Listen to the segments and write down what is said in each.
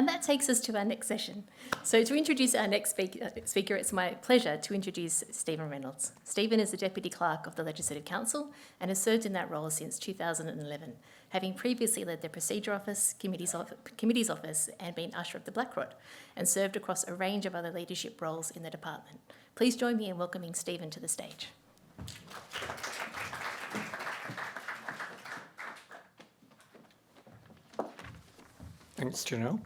And that takes us to our next session. So to introduce our next speaker, it's my pleasure to introduce Stephen Reynolds. Stephen is the Deputy Clerk of the Legislative Council and has served in that role since 2011, having previously led the Procedure Office, Committees Office and been Usher of the Black Rod, and served across a range of other leadership roles in the department. Please join me in welcoming Stephen to the stage. Thanks, Janelle.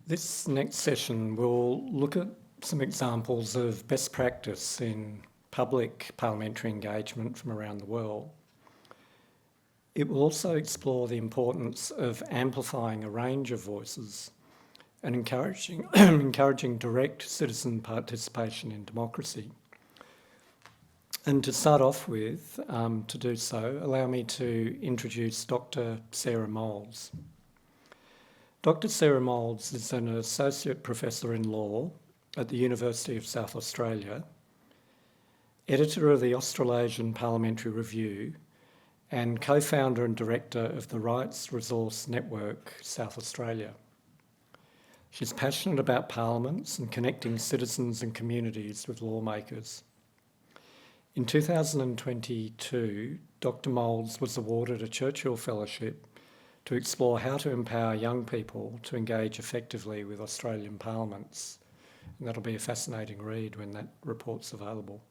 This next session will look at some examples of best practice in public parliamentary engagement from around the world. It will also explore the importance of amplifying a range of voices and encouraging direct citizen participation in democracy. And to start off with, to do so, allow me to introduce Dr Sarah Moulds. Dr Sarah Moulds is an Associate Professor in Law at the University of South Australia, Editor of the Australasian Parliamentary Review, and Co-founder and Director of the Rights Resource Network, South Australia. She's passionate about parliaments and connecting citizens and communities with lawmakers. In 2022, Dr Moulds was awarded a Churchill Fellowship to explore how to empower young people to engage effectively with Australian parliaments. And that'll be a fascinating read when that report's available.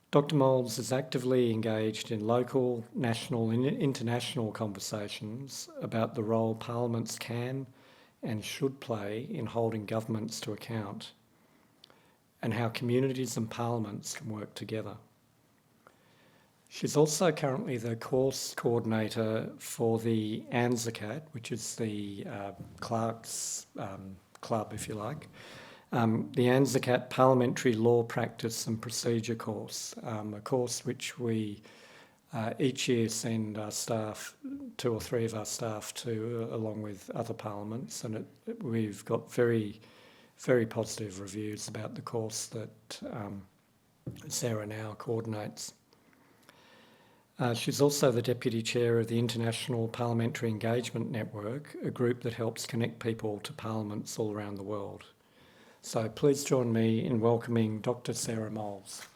Dr Moulds is actively engaged in local, national and international conversations about the role parliaments can and should play in holding governments to account, and how communities and parliaments can work together. She's also currently the course coordinator for the ANZACAT, which is the clerks club, if you like, the ANZACAT Parliamentary Law Practice and Procedure course, a course which we each year send our staff, 2 or 3 of our staff to, along with other parliaments, and we've got very, very positive reviews about the course that Sarah now coordinates. She's also the Deputy Chair of the International Parliamentary Engagement Network, a group that helps connect people to parliaments all around the world. So please join me in welcoming Dr Sarah Moulds.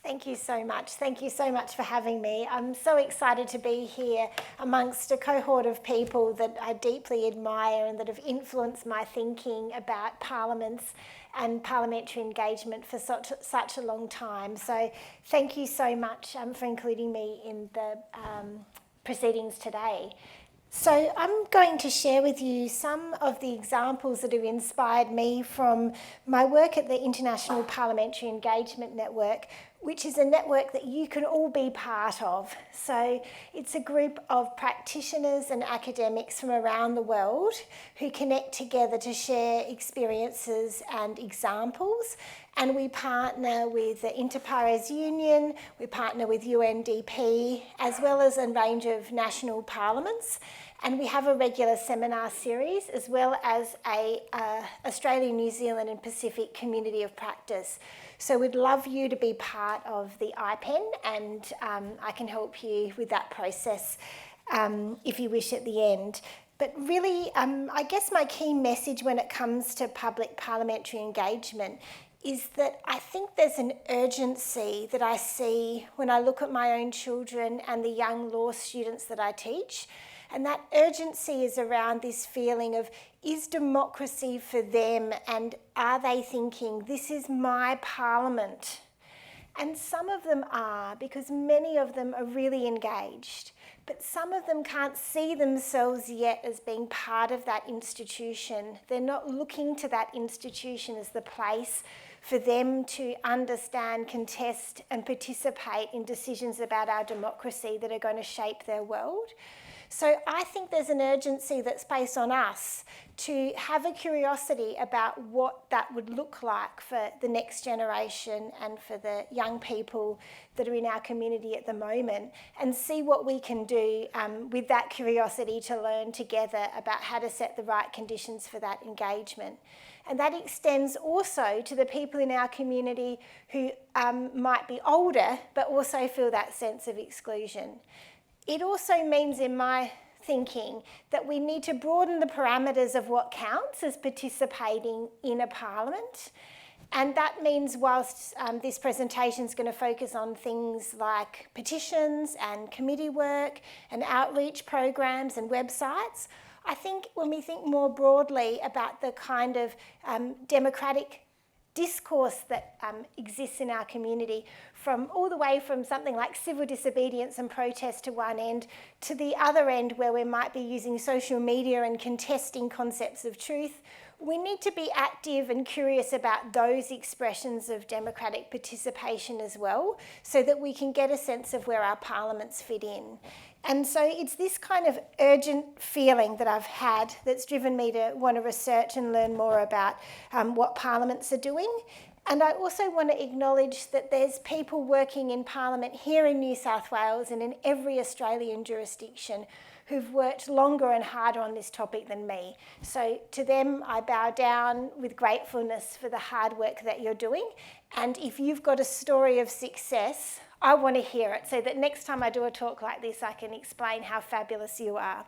Thank you so much. Thank you so much for having me. I'm so excited to be here amongst a cohort of people that I deeply admire and that have influenced my thinking about parliaments and parliamentary engagement for such a long time. So thank you so much for including me in the proceedings today. So I'm going to share with you some of the examples that have inspired me from my work at the International Parliamentary Engagement Network, which is a network that you can all be part of. So it's a group of practitioners and academics from around the world who connect together to share experiences and examples. And we partner with the Inter Pares Union, we partner with UNDP, as well as a range of national parliaments. And we have a regular seminar series, as well as a Australia, New Zealand and Pacific community of practice. So we'd love you to be part of the IPEN, and I can help you with that process if you wish at the end. But really, I guess my key message when it comes to public parliamentary engagement is that I think there's an urgency that I see when I look at my own children and the young law students that I teach. And that urgency is around this feeling of, is democracy for them, and are they thinking, this is my parliament? And some of them are, because many of them are really engaged, but some of them can't see themselves yet as being part of that institution. They're not looking to that institution as the place for them to understand, contest and participate in decisions about our democracy that are going to shape their world. So I think there's an urgency that's placed on us to have a curiosity about what that would look like for the next generation and for the young people that are in our community at the moment, and see what we can do with that curiosity to learn together about how to set the right conditions for that engagement. And that extends also to the people in our community who might be older but also feel that sense of exclusion. It also means, in my thinking, that we need to broaden the parameters of what counts as participating in a parliament. And that means, whilst this presentation is going to focus on things like petitions and committee work and outreach programs and websites, I think when we think more broadly about the kind of democratic discourse that exists in our community, from all the way from something like civil disobedience and protest to one end, to the other end where we might be using social media and contesting concepts of truth, we need to be active and curious about those expressions of democratic participation as well, so that we can get a sense of where our parliaments fit in. And so it's this kind of urgent feeling that I've had that's driven me to want to research and learn more about what parliaments are doing. And I also want to acknowledge that there's people working in Parliament here in New South Wales and in every Australian jurisdiction who've worked longer and harder on this topic than me. So to them, I bow down with gratefulness for the hard work that you're doing. And if you've got a story of success, I want to hear it, so that next time I do a talk like this, I can explain how fabulous you are.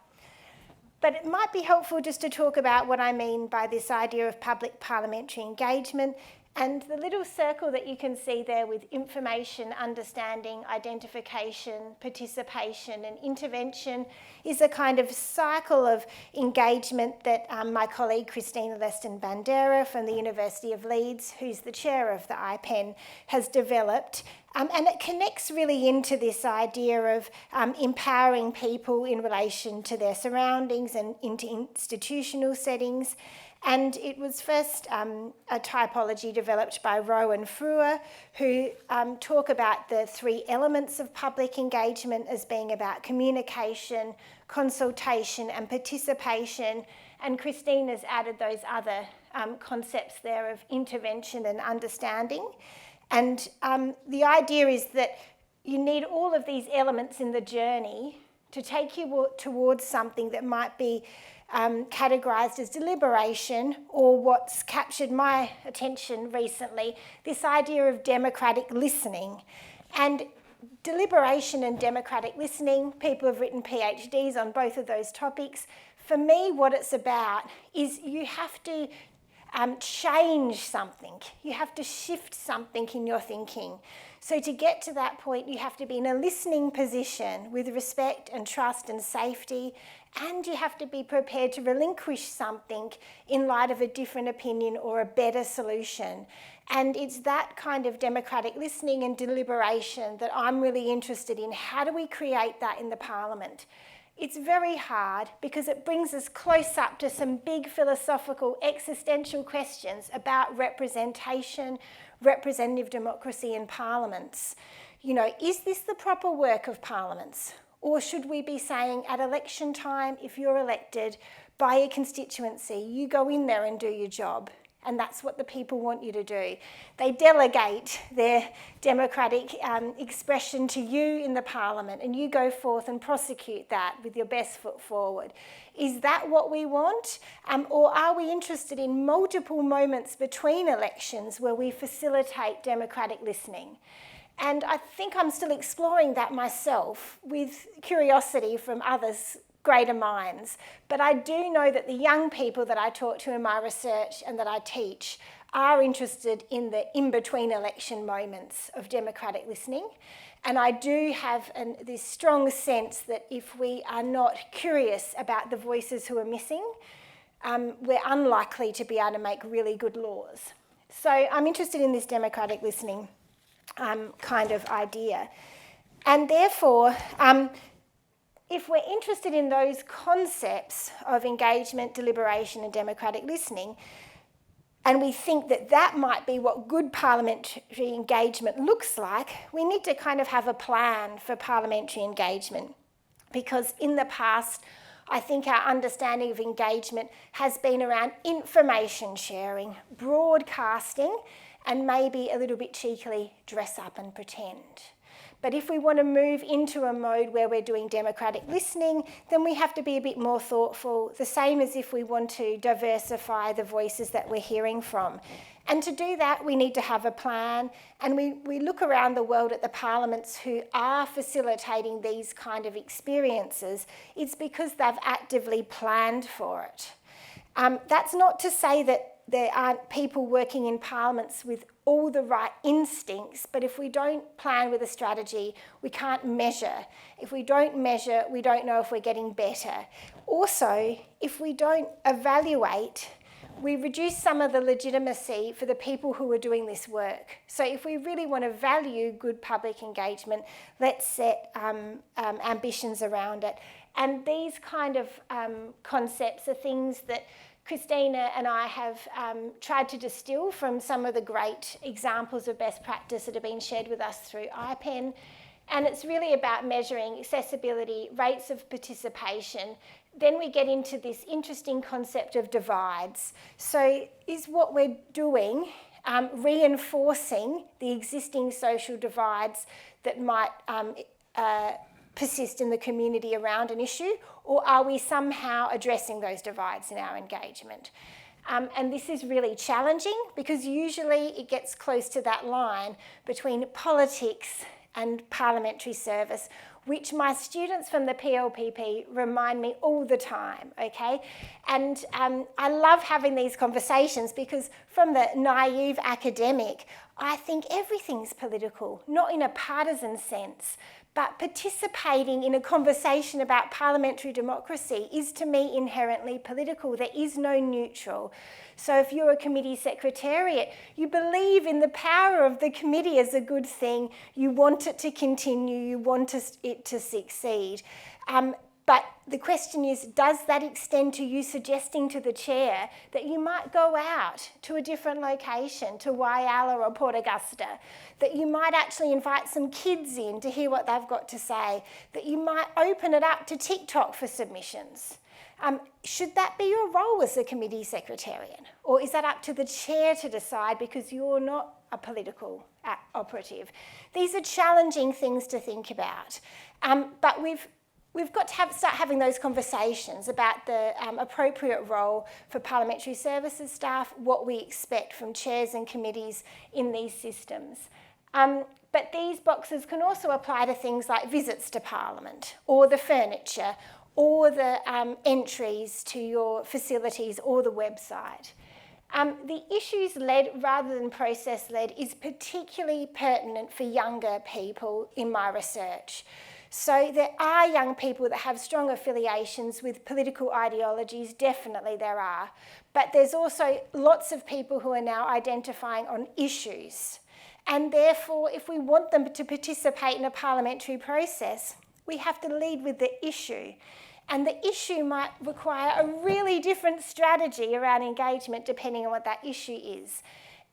But it might be helpful just to talk about what I mean by this idea of public parliamentary engagement. And the little circle that you can see there with information, understanding, identification, participation and intervention is a kind of cycle of engagement that my colleague Christina Leston-Bandera from the University of Leeds, who's the chair of the IPEN, has developed. And it connects really into this idea of empowering people in relation to their surroundings and into institutional settings. And it was first a typology developed by Rowe and Frewer, who talk about the three elements of public engagement as being about communication, consultation and participation. And Christina's added those other concepts there of intervention and understanding. And the idea is that you need all of these elements in the journey to take you towards something that might be categorised as deliberation, or what's captured my attention recently, this idea of democratic listening. And deliberation and democratic listening, people have written PhDs on both of those topics. For me, what it's about is you have to change something. You have to shift something in your thinking. So to get to that point, you have to be in a listening position with respect and trust and safety, and you have to be prepared to relinquish something in light of a different opinion or a better solution. And it's that kind of democratic listening and deliberation that I'm really interested in. How do we create that in the Parliament? It's very hard because it brings us close up to some big philosophical existential questions about representation, representative democracy in parliaments. You know, is this the proper work of parliaments? Or should we be saying at election time, if you're elected by a constituency, you go in there and do your job? And that's what the people want you to do. They delegate their democratic expression to you in the Parliament, and you go forth and prosecute that with your best foot forward. Is that what we want? Or are we interested in multiple moments between elections where we facilitate democratic listening? And I think I'm still exploring that myself with curiosity from others, greater minds. But I do know that the young people that I talk to in my research and that I teach are interested in the in-between election moments of democratic listening. And I do have this strong sense that if we are not curious about the voices who are missing, we're unlikely to be able to make really good laws. So I'm interested in this democratic listening kind of idea. And therefore, if we're interested in those concepts of engagement, deliberation and democratic listening, and we think that that might be what good parliamentary engagement looks like, we need to kind of have a plan for parliamentary engagement. because in the past, I think our understanding of engagement has been around information sharing, broadcasting, and maybe a little bit cheekily dress up and pretend. But if we want to move into a mode where we're doing democratic listening, then we have to be a bit more thoughtful, the same as if we want to diversify the voices that we're hearing from. And to do that, we need to have a plan. And we look around the world at the parliaments who are facilitating these kind of experiences. It's because they've actively planned for it. That's not to say that there aren't people working in parliaments with all the right instincts, but if we don't plan with a strategy, we can't measure. If we don't measure, we don't know if we're getting better. Also, if we don't evaluate, we reduce some of the legitimacy for the people who are doing this work. So if we really want to value good public engagement, let's set ambitions around it. And these kind of concepts are things that Christina and I have tried to distill from some of the great examples of best practice that have been shared with us through IPEN. And it's really about measuring accessibility, rates of participation. Then we get into this interesting concept of divides. So is what we're doing reinforcing the existing social divides that might persist in the community around an issue, or are we somehow addressing those divides in our engagement? And this is really challenging because usually it gets close to that line between politics and parliamentary service, which my students from the PLPP remind me all the time, okay? And I love having these conversations because from the naive academic, I think everything's political, not in a partisan sense, but participating in a conversation about parliamentary democracy is to me inherently political. There is no neutral. So if you're a committee secretariat, you believe in the power of the committee as a good thing, you want it to continue, you want it to succeed. But the question is, does that extend to you suggesting to the chair that you might go out to a different location, to Whyalla or Port Augusta, that you might actually invite some kids in to hear what they've got to say, that you might open it up to TikTok for submissions? Should that be your role as a committee secretarian? Or is that up to the chair to decide because you're not a political operative? These are challenging things to think about. But we've got to start having those conversations about the appropriate role for parliamentary services staff, what we expect from chairs and committees in these systems. But these boxes can also apply to things like visits to Parliament, or the furniture, or the entries to your facilities, or the website. The issues-led rather than process-led is particularly pertinent for younger people in my research. So there are young people that have strong affiliations with political ideologies, definitely there are. But there's also lots of people who are now identifying on issues. And therefore, if we want them to participate in a parliamentary process, we have to lead with the issue. And the issue might require a really different strategy around engagement depending on what that issue is.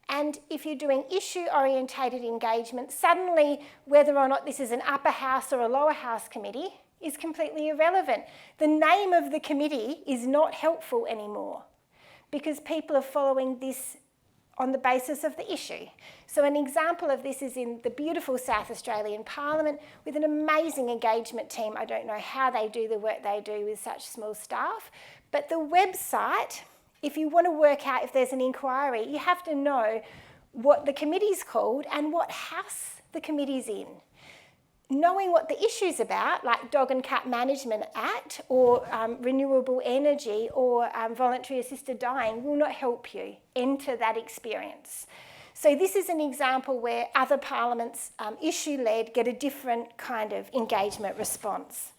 And if you're doing issue-orientated engagement, suddenly whether or not this is an upper house or a lower house committee is completely irrelevant. The name of the committee is not helpful anymore because people are following this on the basis of the issue. So an example of this is in the beautiful South Australian Parliament with an amazing engagement team. I don't know how they do the work they do with such small staff, but the website, if you want to work out if there's an inquiry, you have to know what the committee's called and what house the committee's in. Knowing what the issue's about, like Dog and Cat Management Act or renewable energy or voluntary assisted dying, will not help you enter that experience. So this is an example where other parliaments, issue-led, get a different kind of engagement response.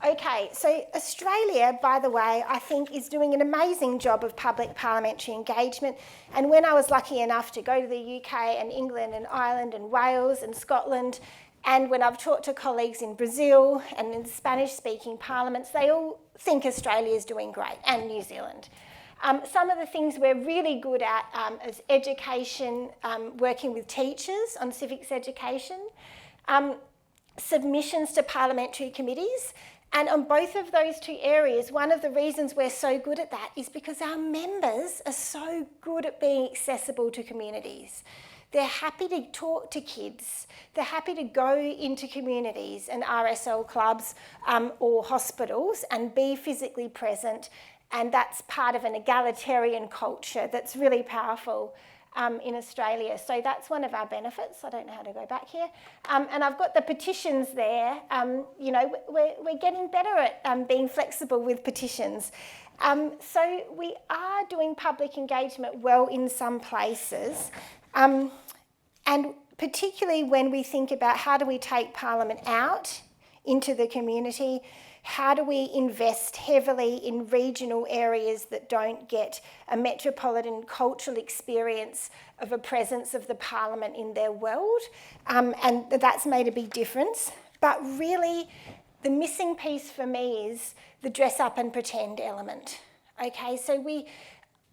Okay, so Australia, by the way, I think is doing an amazing job of public parliamentary engagement. And when I was lucky enough to go to the UK and England and Ireland and Wales and Scotland, and when I've talked to colleagues in Brazil and in Spanish-speaking parliaments, they all think Australia is doing great, and New Zealand. Some of the things we're really good at is education, working with teachers on civics education. submissions to parliamentary committees. And on both of those two areas, one of the reasons we're so good at that is because our members are so good at being accessible to communities. They're happy to talk to kids. They're happy to go into communities and RSL clubs or hospitals and be physically present. And that's part of an egalitarian culture that's really powerful in Australia. So that's one of our benefits. I don't know how to go back here. And I've got the petitions there. You know, we're getting better at being flexible with petitions. So we are doing public engagement well in some places. And particularly when we think about how do we take Parliament out into the community, how do we invest heavily in regional areas that don't get a metropolitan cultural experience of a presence of the Parliament in their world? And that's made a big difference. But really, the missing piece for me is the dress up and pretend element. Okay, so we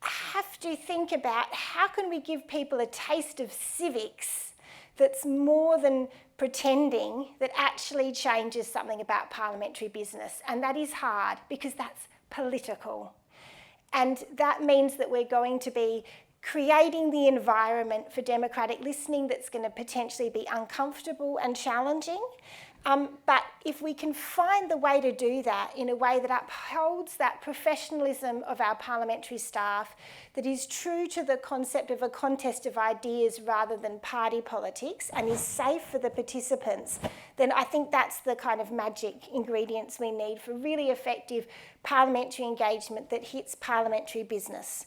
have to think about how can we give people a taste of civics that's more than pretending, that actually changes something about parliamentary business. And that is hard because that's political. And that means that we're going to be creating the environment for democratic listening that's going to potentially be uncomfortable and challenging. But if we can find the way to do that in a way that upholds that professionalism of our parliamentary staff, that is true to the concept of a contest of ideas rather than party politics and is safe for the participants, then I think that's the kind of magic ingredients we need for really effective parliamentary engagement that hits parliamentary business.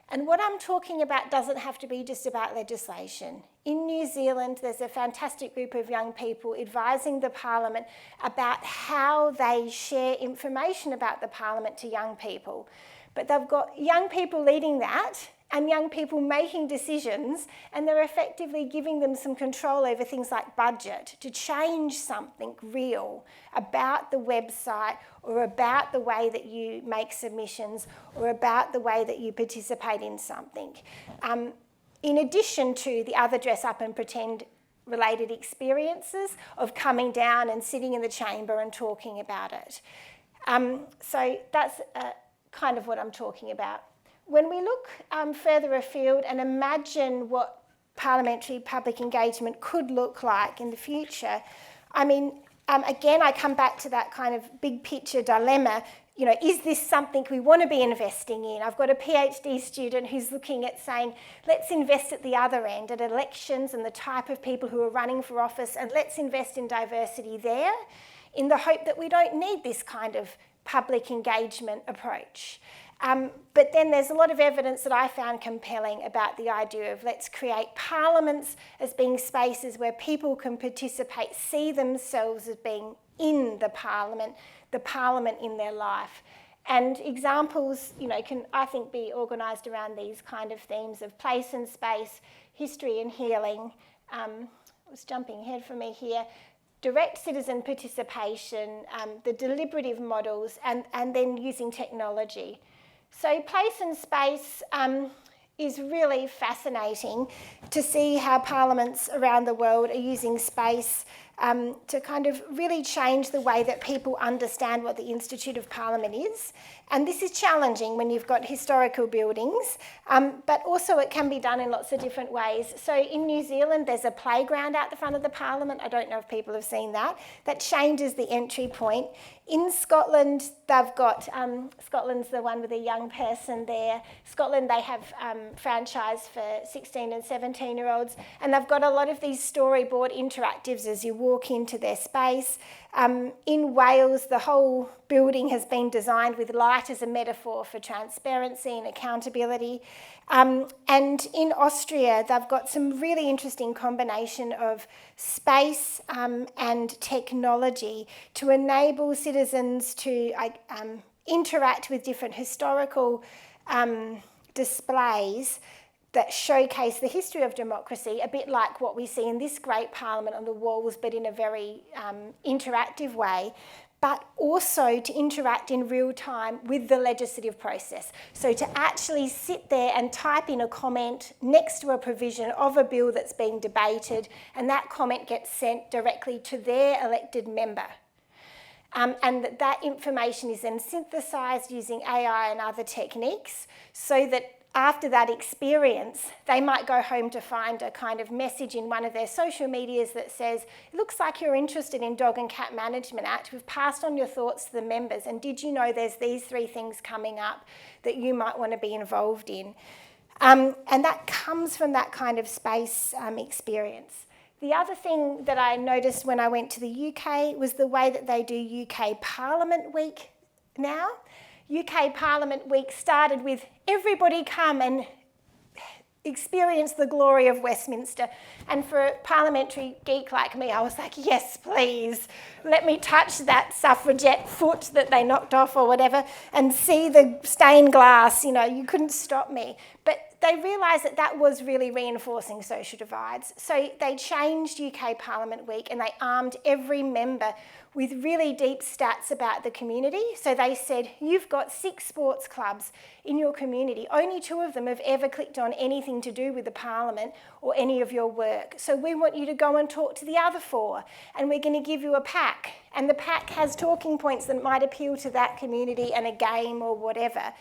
And what I'm talking about doesn't have to be just about legislation. In New Zealand, there's a fantastic group of young people advising the Parliament about how they share information about the Parliament to young people. But they've got young people leading that and young people making decisions, and they're effectively giving them some control over things like budget to change something real about the website or about the way that you make submissions or about the way that you participate in something. In addition to the other dress up and pretend related experiences of coming down and sitting in the chamber and talking about it. So that's kind of what I'm talking about. When we look further afield and imagine what parliamentary public engagement could look like in the future, I mean, again, I come back to that kind of big picture dilemma. You know, is this something we want to be investing in? I've got a PhD student who's looking at saying, let's invest at the other end, at elections and the type of people who are running for office, and let's invest in diversity there, in the hope that we don't need this kind of public engagement approach. But then there's a lot of evidence that I found compelling about the idea of let's create parliaments as being spaces where people can participate, see themselves as being in the parliament in their life. And examples, you know, can, I think, be organised around these kind of themes of place and space, history and healing. It was jumping ahead for me here. Direct citizen participation, the deliberative models, and then using technology. So place and space is really fascinating to see how parliaments around the world are using space to kind of really change the way that people understand what the Institute of Parliament is. And this is challenging when you've got historical buildings, but also it can be done in lots of different ways. So in New Zealand, there's a playground out the front of the Parliament. I don't know if people have seen that. That changes the entry point. In Scotland, they've got, Scotland's the one with a young person there. Scotland, they have franchise for 16 and 17-year-olds, and they've got a lot of these storyboard interactives as you walk into their space. In Wales, the whole building has been designed with light as a metaphor for transparency and accountability. And in Austria, they've got some really interesting combination of space and technology to enable citizens to interact with different historical displays that showcase the history of democracy, a bit like what we see in this great parliament on the walls, but in a very interactive way. but also to interact in real time with the legislative process. So to actually sit there and type in a comment next to a provision of a bill that's being debated, and that comment gets sent directly to their elected member. And that information is then synthesised using AI and other techniques, so that after that experience, they might go home to find a kind of message in one of their social medias that says, it looks like you're interested in Dog and Cat Management Act. We've passed on your thoughts to the members. And did you know there's these 3 things coming up that you might want to be involved in? And that comes from that kind of space experience. The other thing that I noticed when I went to the UK was the way that they do UK Parliament Week now. UK Parliament Week started with everybody come and experience the glory of Westminster. And for a parliamentary geek like me, I was like, yes, please, let me touch that suffragette foot that they knocked off or whatever and see the stained glass, you couldn't stop me. But they realised that that was really reinforcing social divides. So they changed UK Parliament Week and they armed every member with really deep stats about the community. So they said, you've got 6 sports clubs in your community. Only 2 of them have ever clicked on anything to do with the Parliament or any of your work. So we want you to go and talk to the other 4, and we're going to give you a pack. And the pack has talking points that might appeal to that community and a game or whatever.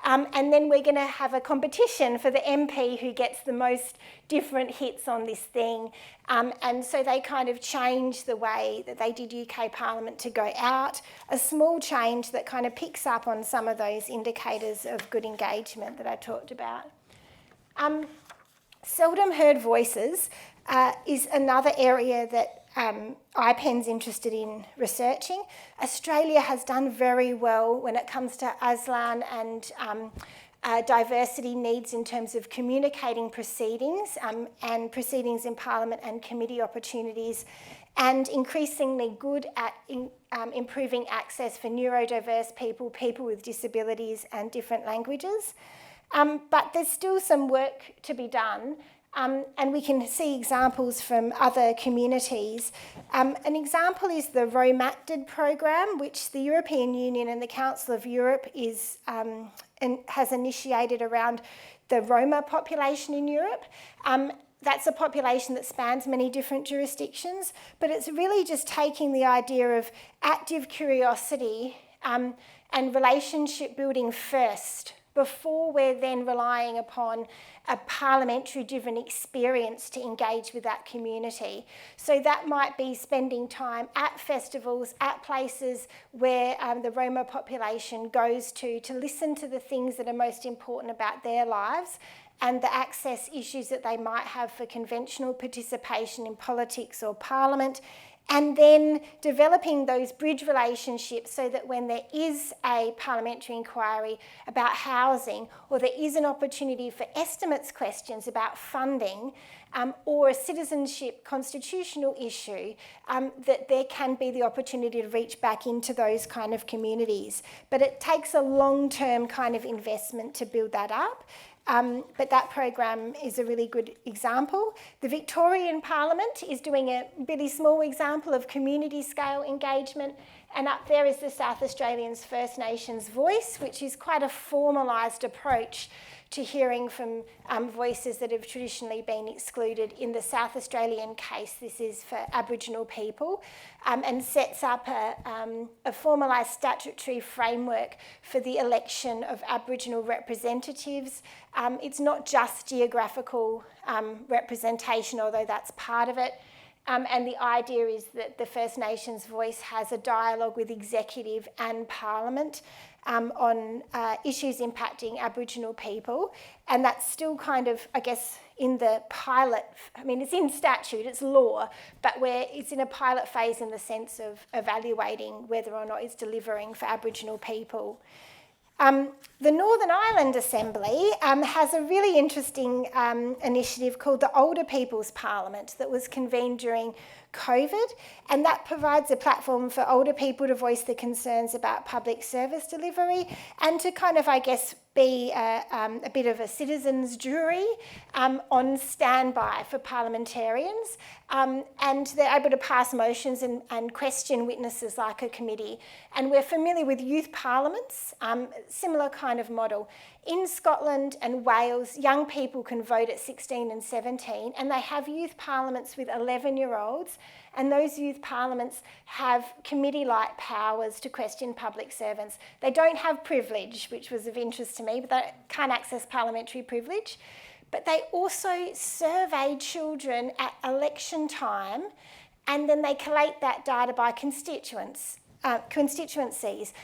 And then we're going to have a competition for the MP who gets the most different hits on this thing. And so they kind of changed the way that they did UK Parliament to go out. A small change that kind of picks up on some of those indicators of good engagement that I talked about. Seldom heard voices is another area that IPEN's interested in researching. Australia has done very well when it comes to ASLAN and diversity needs in terms of communicating proceedings and proceedings in Parliament and committee opportunities, and increasingly good at improving access for neurodiverse people, people with disabilities and different languages. But there's still some work to be done. And we can see examples from other communities. An example is the ROMACTED program, which the European Union and the Council of Europe has initiated around the Roma population in Europe. That's a population that spans many different jurisdictions, but it's really just taking the idea of active curiosity and relationship building first, before we're then relying upon a parliamentary-driven experience to engage with that community. So that might be spending time at festivals, at places where the Roma population goes to listen to the things that are most important about their lives and the access issues that they might have for conventional participation in politics or parliament, and then developing those bridge relationships so that when there is a parliamentary inquiry about housing, or there is an opportunity for estimates questions about funding, or a citizenship constitutional issue, that there can be the opportunity to reach back into those kind of communities. But it takes a long-term kind of investment to build that up. But that program is a really good example. The Victorian Parliament is doing a really small example of community scale engagement, and up there is the South Australians First Nations voice, which is quite a formalised approach to hearing from voices that have traditionally been excluded. In the South Australian case, this is for Aboriginal people, and sets up a formalised statutory framework for the election of Aboriginal representatives. It's not just geographical representation, although that's part of it. And the idea is that the First Nations voice has a dialogue with executive and Parliament on issues impacting Aboriginal people. And that's still kind of, I guess, in the pilot, I mean, it's in statute, it's law, but where it's in a pilot phase in the sense of evaluating whether or not it's delivering for Aboriginal people. The Northern Ireland Assembly has a really interesting initiative called the Older People's Parliament that was convened during COVID, and that provides a platform for older people to voice their concerns about public service delivery and to kind of, I guess, be a bit of a citizens' jury on standby for parliamentarians, and they're able to pass motions and question witnesses like a committee. And we're familiar with youth parliaments, similar kind of model. In Scotland and Wales, young people can vote at 16 and 17, and they have youth parliaments with 11-year-olds, and those youth parliaments have committee-like powers to question public servants. They don't have privilege, which was of interest to me, but they can't access parliamentary privilege. But they also survey children at election time, and then they collate that data by constituencies,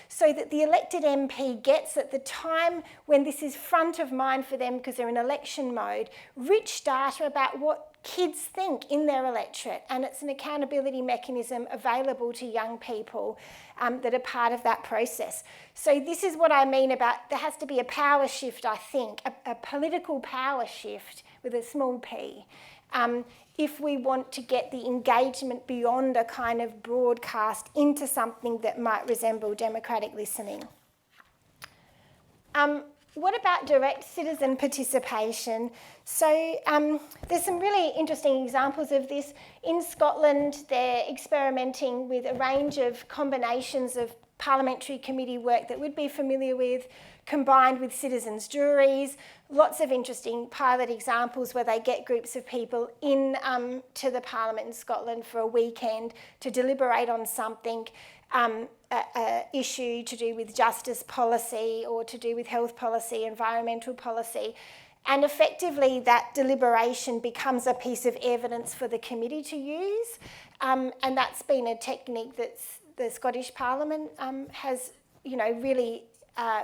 so that the elected MP gets, at the time when this is front of mind for them because they're in election mode, rich data about what kids think in their electorate, and it's an accountability mechanism available to young people that are part of that process. So this is what I mean about there has to be a power shift, I think, a political power shift with a small p, if we want to get the engagement beyond a kind of broadcast into something that might resemble democratic listening. What about direct citizen participation? So there's some really interesting examples of this. In Scotland, they're experimenting with a range of combinations of parliamentary committee work that we'd be familiar with, combined with citizens' juries. Lots of interesting pilot examples where they get groups of people in to the Parliament in Scotland for a weekend to deliberate on something, issue to do with justice policy or to do with health policy, environmental policy. And effectively that deliberation becomes a piece of evidence for the committee to use. And that's been a technique that the Scottish Parliament has, really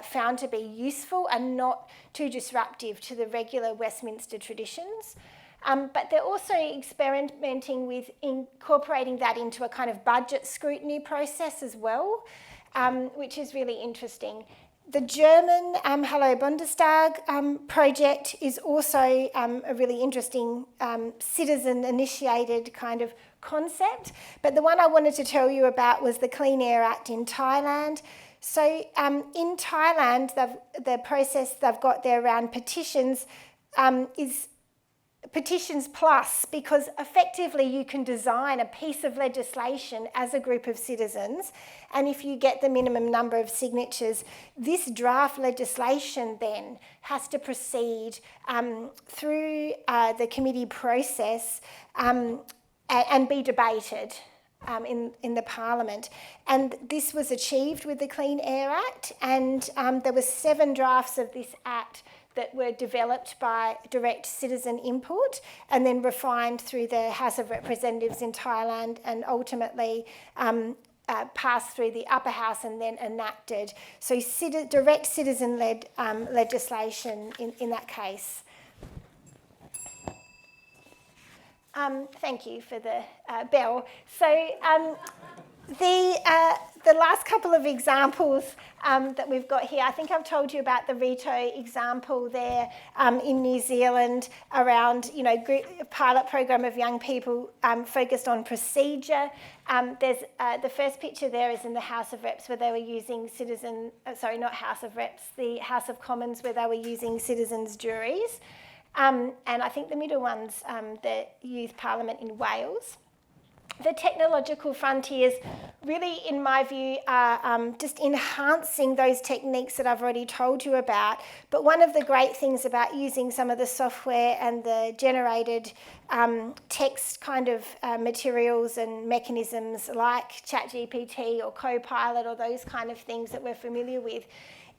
found to be useful and not too disruptive to the regular Westminster traditions. But they're also experimenting with incorporating that into a kind of budget scrutiny process as well, which is really interesting. The German Hello Bundestag project is also a really interesting citizen-initiated kind of concept. But the one I wanted to tell you about was the Clean Air Act in Thailand. So in Thailand, the process they've got there around petitions is petitions plus, because effectively you can design a piece of legislation as a group of citizens, and if you get the minimum number of signatures, this draft legislation then has to proceed through the committee process and be debated in the Parliament. And this was achieved with the Clean Air Act, and there were 7 drafts of this act that were developed by direct citizen input and then refined through the House of Representatives in Thailand and ultimately passed through the upper house and then enacted. So direct citizen-led legislation in that case. Thank you for the bell. So the last couple of examples that we've got here, I think I've told you about the Rito example there in New Zealand around, a pilot program of young people focused on procedure. There's the first picture there is in the House of Reps where they were using not House of Reps, the House of Commons where they were using citizens' juries. And I think the middle one's the Youth Parliament in Wales. The technological frontiers really, in my view, are just enhancing those techniques that I've already told you about. But one of the great things about using some of the software and the generated text kind of materials and mechanisms like ChatGPT or Copilot or those kind of things that we're familiar with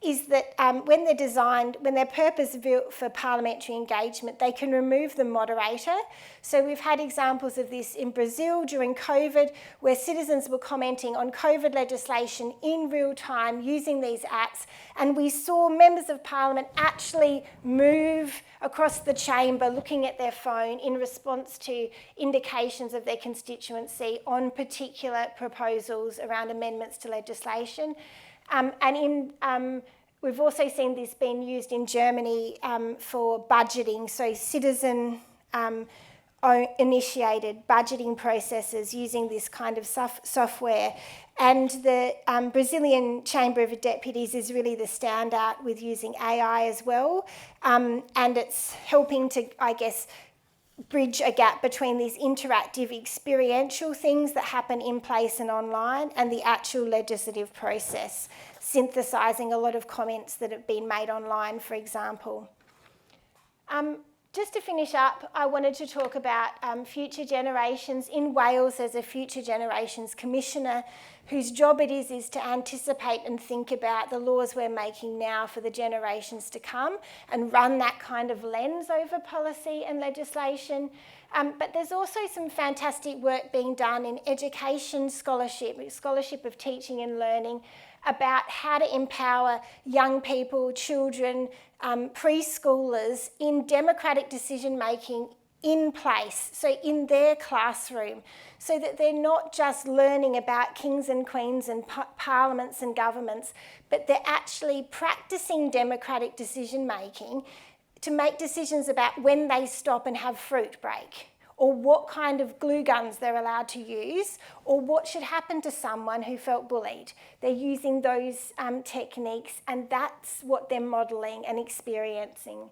is that when they're designed, when they're purpose-built for parliamentary engagement, they can remove the moderator. So we've had examples of this in Brazil during COVID, where citizens were commenting on COVID legislation in real time using these apps, and we saw members of parliament actually move across the chamber looking at their phone in response to indications of their constituency on particular proposals around amendments to legislation. We've also seen this being used in Germany for budgeting, so citizen initiated budgeting processes using this kind of software. And the Brazilian Chamber of Deputies is really the standout with using AI as well. And it's helping to, I guess, bridge a gap between these interactive experiential things that happen in place and online and the actual legislative process, synthesising a lot of comments that have been made online, for example. Just to finish up, I wanted to talk about future generations. In Wales, there's a Future Generations Commissioner whose job it is to anticipate and think about the laws we're making now for the generations to come and run that kind of lens over policy and legislation. But there's also some fantastic work being done in education scholarship of teaching and learning, about how to empower young people, children, preschoolers in democratic decision making in place, so in their classroom, so that they're not just learning about kings and queens and parliaments and governments, but they're actually practicing democratic decision making to make decisions about when they stop and have fruit break, or what kind of glue guns they're allowed to use, or what should happen to someone who felt bullied. They're using those techniques, and that's what they're modelling and experiencing.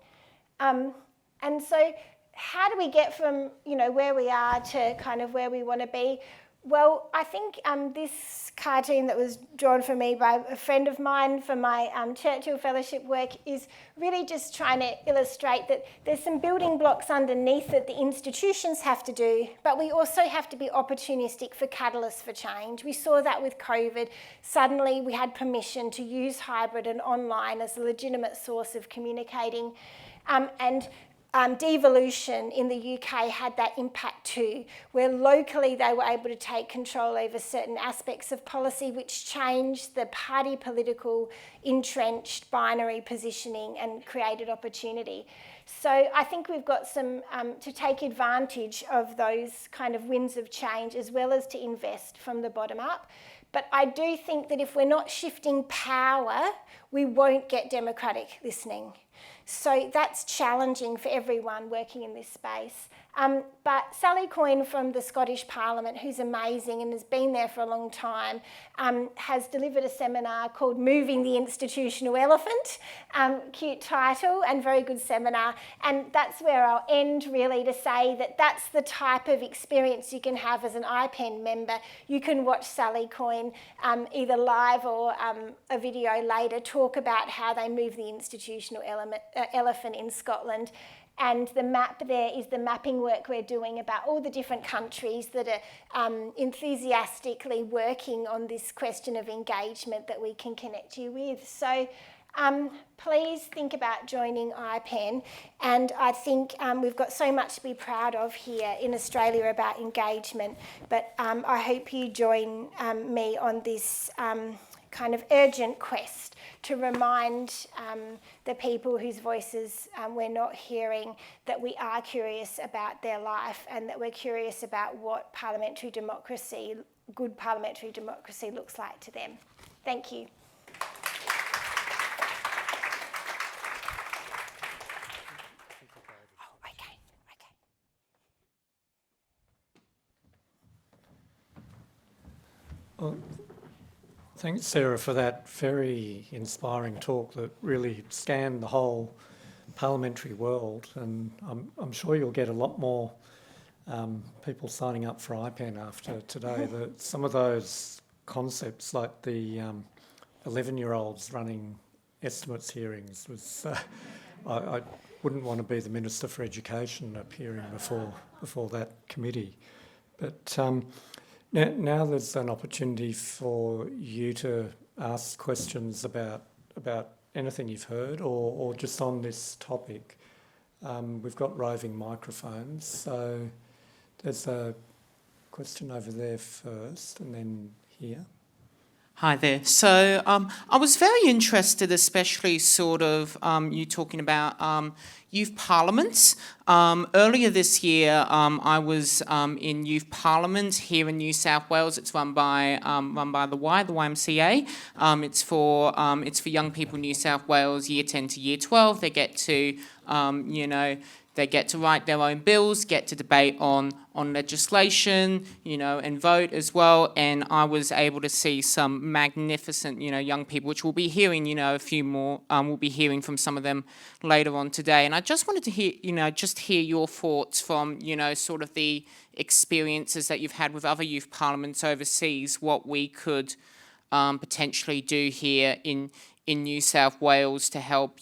And so how do we get from, where we are to kind of where we want to be? Well, I think this cartoon that was drawn for me by a friend of mine for my Churchill Fellowship work is really just trying to illustrate that there's some building blocks underneath that the institutions have to do, but we also have to be opportunistic for catalysts for change. We saw that with COVID. Suddenly we had permission to use hybrid and online as a legitimate source of communicating. Devolution in the UK had that impact too, where locally they were able to take control over certain aspects of policy, which changed the party political entrenched binary positioning and created opportunity. So I think we've got some to take advantage of those kind of winds of change, as well as to invest from the bottom up. But I do think that if we're not shifting power, we won't get democratic listening. So that's challenging for everyone working in this space. But Sally Coyne from the Scottish Parliament, who's amazing and has been there for a long time, has delivered a seminar called Moving the Institutional Elephant. Cute title and very good seminar. And that's where I'll end, really, to say that that's the type of experience you can have as an IPEN member. You can watch Sally Coyne either live or a video later talk about how they move the institutional elephant in Scotland. And the map there is the mapping work we're doing about all the different countries that are enthusiastically working on this question of engagement that we can connect you with. So please think about joining IPEN. And I think we've got so much to be proud of here in Australia about engagement. But I hope you join me on this kind of urgent quest to remind the people whose voices we're not hearing that we are curious about their life, and that we're curious about what parliamentary democracy, good parliamentary democracy, looks like to them. Thank you. Well, thanks, Sarah, for that very inspiring talk that really scanned the whole parliamentary world, and I'm sure you'll get a lot more people signing up for IPEN after today. Some of those concepts, like the 11-year-olds running estimates hearings, was I wouldn't want to be the Minister for Education appearing before that committee. But now there's an opportunity for you to ask questions about anything you've heard or just on this topic. We've got roving microphones, so there's a question over there first and then here. Hi there. So I was very interested, especially sort of you talking about youth parliaments. Earlier this year, I was in youth parliament here in New South Wales. It's run by the YMCA. It's for young people in New South Wales, year 10 to year 12. They get to they get to write their own bills, get to debate on legislation, and vote as well. And I was able to see some magnificent, young people, which we'll be hearing, a few more. We'll be hearing from some of them later on today. And I just wanted to hear, hear your thoughts from, sort of the experiences that you've had with other youth parliaments overseas, what we could potentially do here in New South Wales to help,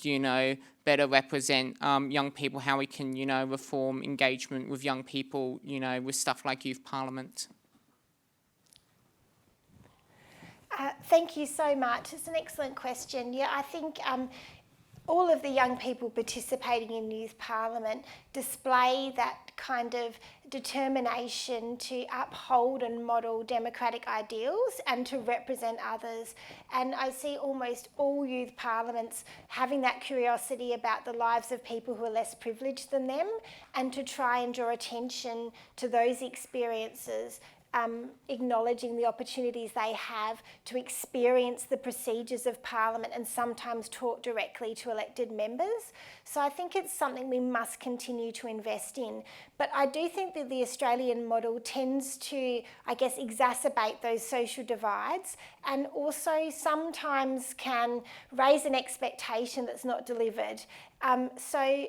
better represent young people, how we can, reform engagement with young people, with stuff like youth parliament. Thank you so much. It's an excellent question. Yeah, I think all of the young people participating in youth parliament display that kind of determination to uphold and model democratic ideals and to represent others. And I see almost all youth parliaments having that curiosity about the lives of people who are less privileged than them, and to try and draw attention to those experiences, acknowledging the opportunities they have to experience the procedures of Parliament and sometimes talk directly to elected members. So I think it's something we must continue to invest in. But I do think that the Australian model tends to, I guess, exacerbate those social divides, and also sometimes can raise an expectation that's not delivered. So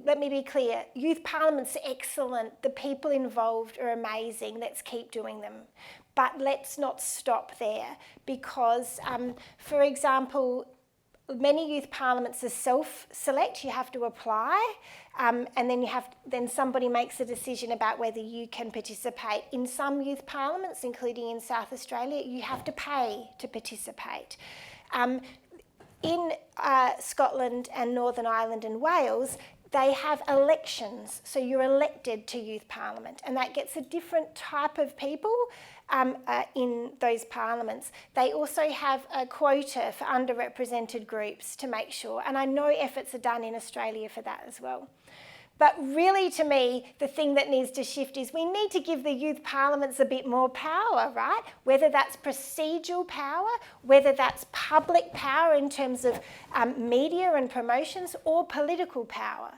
let me be clear, youth parliament's excellent, the people involved are amazing, let's keep doing them. But let's not stop there, because, for example, many youth parliaments are self-select, you have to apply, and then somebody makes a decision about whether you can participate. In some youth parliaments, including in South Australia, you have to pay to participate. In Scotland and Northern Ireland and Wales, they have elections, so you're elected to youth parliament, and that gets a different type of people in those parliaments. They also have a quota for underrepresented groups to make sure, and I know efforts are done in Australia for that as well. But really, to me, the thing that needs to shift is we need to give the youth parliaments a bit more power, right? Whether that's procedural power, whether that's public power in terms of media and promotions, or political power.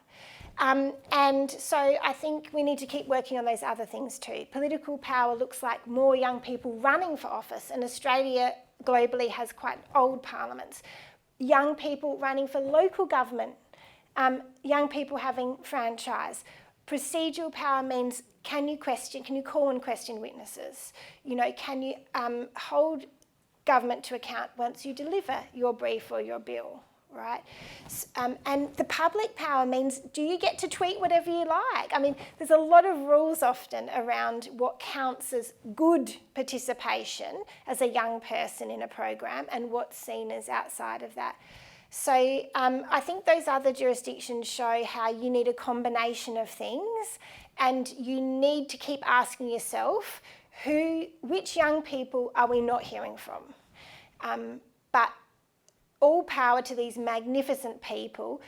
And so I think we need to keep working on those other things too. Political power looks like more young people running for office, and Australia globally has quite old parliaments. Young people running for local government. Young people having franchise. Procedural power means can you call and question witnesses? Can you hold government to account once you deliver your brief or your bill, right? And the public power means, do you get to tweet whatever you like? I mean, there's a lot of rules often around what counts as good participation as a young person in a program and what's seen as outside of that. So I think those other jurisdictions show how you need a combination of things, and you need to keep asking yourself, which young people are we not hearing from? But all power to these magnificent people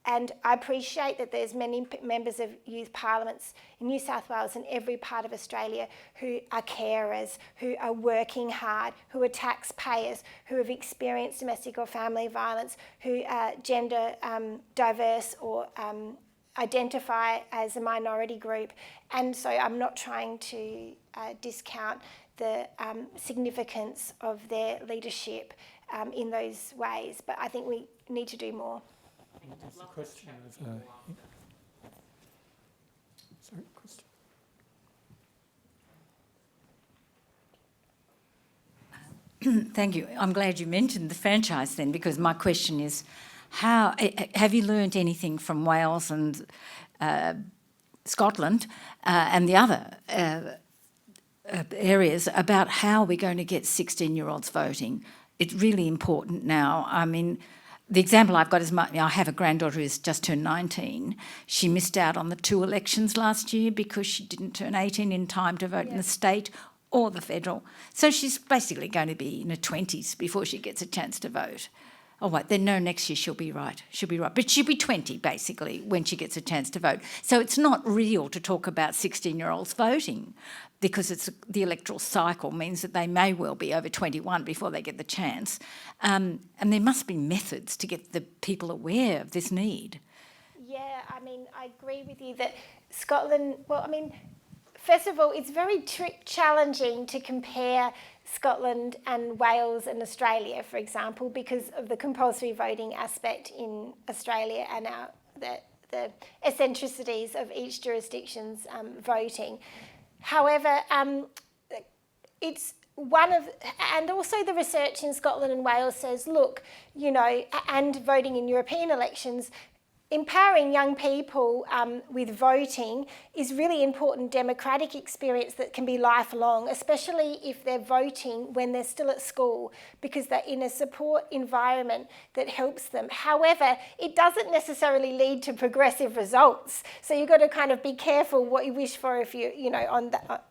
and I appreciate that there's many members of youth parliaments in New South Wales and every part of Australia who are carers, who are working hard, who are taxpayers, who have experienced domestic or family violence, who are gender diverse or identify as a minority group. And so I'm not trying to discount the significance of their leadership in those ways, but I think we need to do more. There's a question of, sorry, question. Thank you. I'm glad you mentioned the franchise then, because my question is, how have you learned anything from Wales and Scotland and the other areas about how we're going to get 16-year-olds voting? It's really important now. I mean, the example I've got is I have a granddaughter who's just turned 19. She missed out on the 2 elections last year because she didn't turn 18 in time to vote in the state or the federal. So she's basically going to be in her 20s before she gets a chance to vote. Oh, wait, then no, next year she'll be right. She'll be right. But she'll be 20, basically, when she gets a chance to vote. So it's not real to talk about 16-year-olds voting, because the electoral cycle means that they may well be over 21 before they get the chance. And there must be methods to get the people aware of this need. Yeah, I mean, I agree with you that Scotland, well, I mean, first of all, it's very challenging to compare Scotland and Wales and Australia, for example, because of the compulsory voting aspect in Australia and the eccentricities of each jurisdiction's voting. However, it's one of, and also the research in Scotland and Wales says, look, you know, and voting in European elections, empowering young people with voting is really important democratic experience that can be lifelong, especially if they're voting when they're still at school, because they're in a support environment that helps them. However, it doesn't necessarily lead to progressive results. So you've got to kind of be careful what you wish for if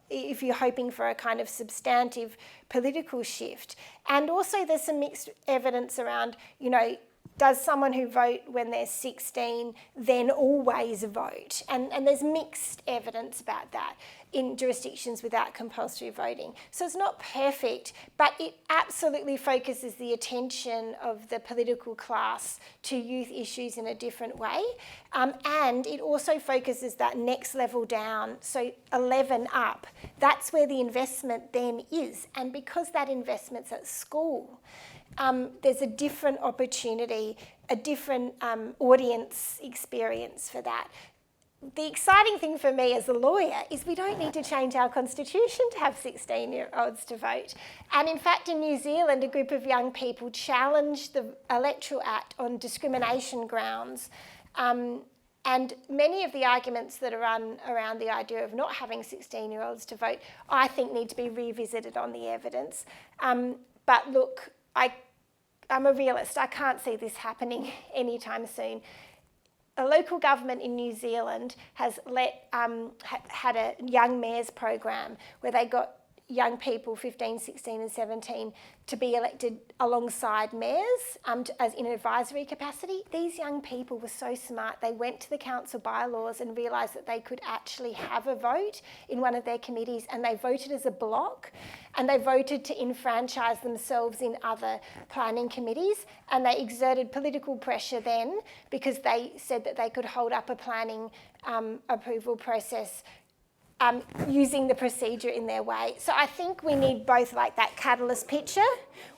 if you're hoping for a kind of substantive political shift. And also there's some mixed evidence around, you know, does someone who vote when they're 16 then always vote? And there's mixed evidence about that in jurisdictions without compulsory voting. So it's not perfect, but it absolutely focuses the attention of the political class to youth issues in a different way. And it also focuses that next level down, so 11 up. That's where the investment then is. And because that investment's at school, there's a different opportunity, a different audience experience for that. The exciting thing for me as a lawyer is we don't need to change our constitution to have 16-year-olds to vote. And in fact, in New Zealand, a group of young people challenged the Electoral Act on discrimination grounds. And many of the arguments that are around the idea of not having 16-year-olds to vote, I think need to be revisited on the evidence. But look, I'm a realist. I can't see this happening anytime soon. A local government in New Zealand has had a young mayors program where they got young people, 15, 16 and 17, to be elected alongside mayors as in an advisory capacity. These young people were so smart. They went to the council bylaws and realised that they could actually have a vote in one of their committees, and they voted as a block, and they voted to enfranchise themselves in other planning committees, and they exerted political pressure then because they said that they could hold up a planning approval process using the procedure in their way. So I think we need both like that catalyst picture.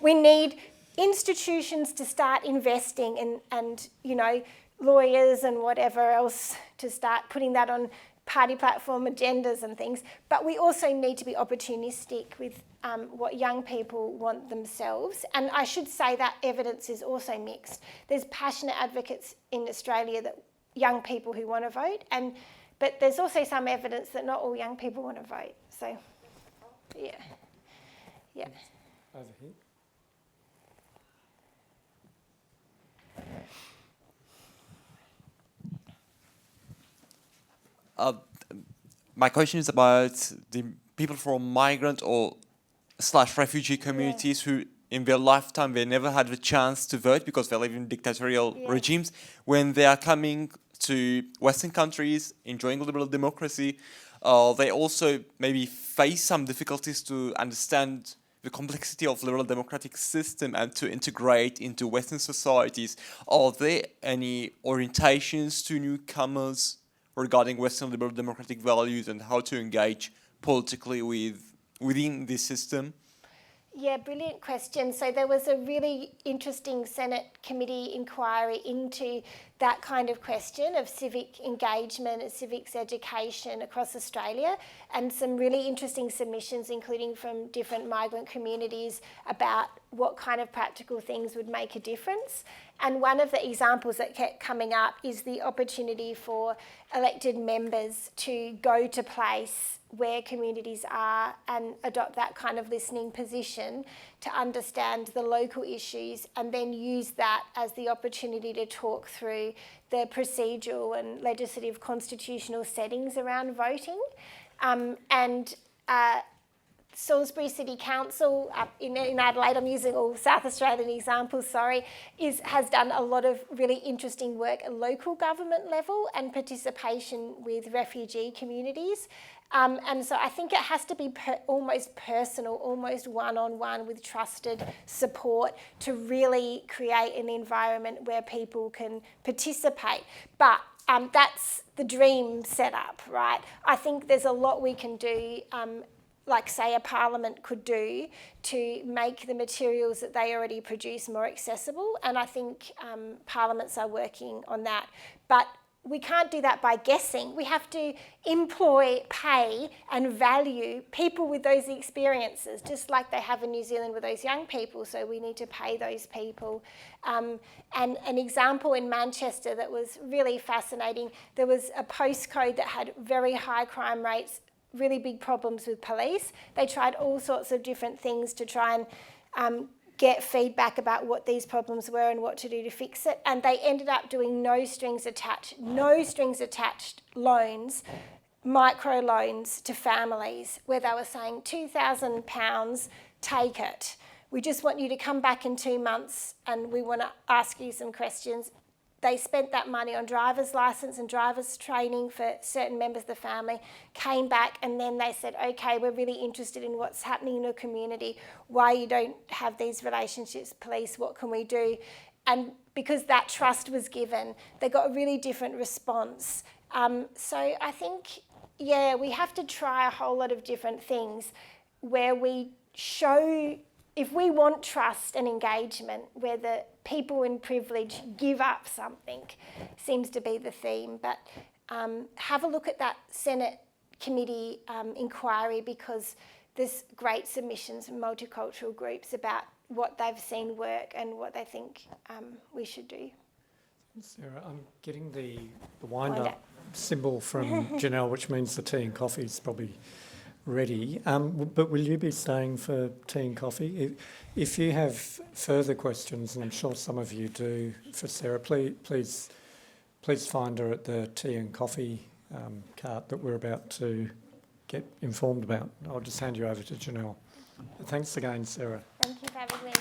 We need institutions to start investing and you know, lawyers and whatever else to start putting that on party platform agendas and things. But we also need to be opportunistic with what young people want themselves. And I should say that evidence is also mixed. There's passionate advocates in Australia that young people who want to vote, but there's also some evidence that not all young people want to vote. So, yeah. Over here. My question is about the people from migrant or / refugee communities who in their lifetime they never had the chance to vote because they live in dictatorial regimes. When they are coming to Western countries, enjoying liberal democracy, they also maybe face some difficulties to understand the complexity of liberal democratic system and to integrate into Western societies. Are there any orientations to newcomers regarding Western liberal democratic values and how to engage politically within this system? Yeah, brilliant question. So there was a really interesting Senate committee inquiry into that kind of question of civic engagement and civics education across Australia, and some really interesting submissions, including from different migrant communities, about what kind of practical things would make a difference. And one of the examples that kept coming up is the opportunity for elected members to go to place where communities are and adopt that kind of listening position to understand the local issues, and then use that as the opportunity to talk through the procedural and legislative constitutional settings around voting. Salisbury City Council in Adelaide, I'm using all South Australian examples, has done a lot of really interesting work at local government level and participation with refugee communities. And so I think it has to be almost personal, almost one-on-one with trusted support to really create an environment where people can participate. But that's the dream setup, right? I think there's a lot we can do, like say a parliament could do, to make the materials that they already produce more accessible, and I think parliaments are working on that. But we can't do that by guessing. We have to employ, pay and value people with those experiences, just like they have in New Zealand with those young people, so we need to pay those people. And an example in Manchester that was really fascinating, there was a postcode that had very high crime rates, really big problems with police. They tried all sorts of different things to try and get feedback about what these problems were and what to do to fix it, and they ended up doing no strings attached loans, micro loans to families, where they were saying £2,000, take it. We just want you to come back in 2 months and we want to ask you some questions. They spent that money on driver's licence and driver's training for certain members of the family, came back, and then they said, okay, we're really interested in what's happening in your community, why you don't have these relationships, police, what can we do? And because that trust was given, they got a really different response. So I think, yeah, we have to try a whole lot of different things where we show, if we want trust and engagement, where the people in privilege give up something, seems to be the theme. But have a look at that Senate committee inquiry, because there's great submissions from multicultural groups about what they've seen work and what they think we should do. Sarah, I'm getting the wind-up symbol from Janelle, which means the tea and coffee is probably ready. But will you be staying for tea and coffee? If you have further questions, and I'm sure some of you do, for Sarah, please find her at the tea and coffee cart that we're about to get informed about. I'll just hand you over to Janelle. Thanks again, Sarah. Thank you for having me.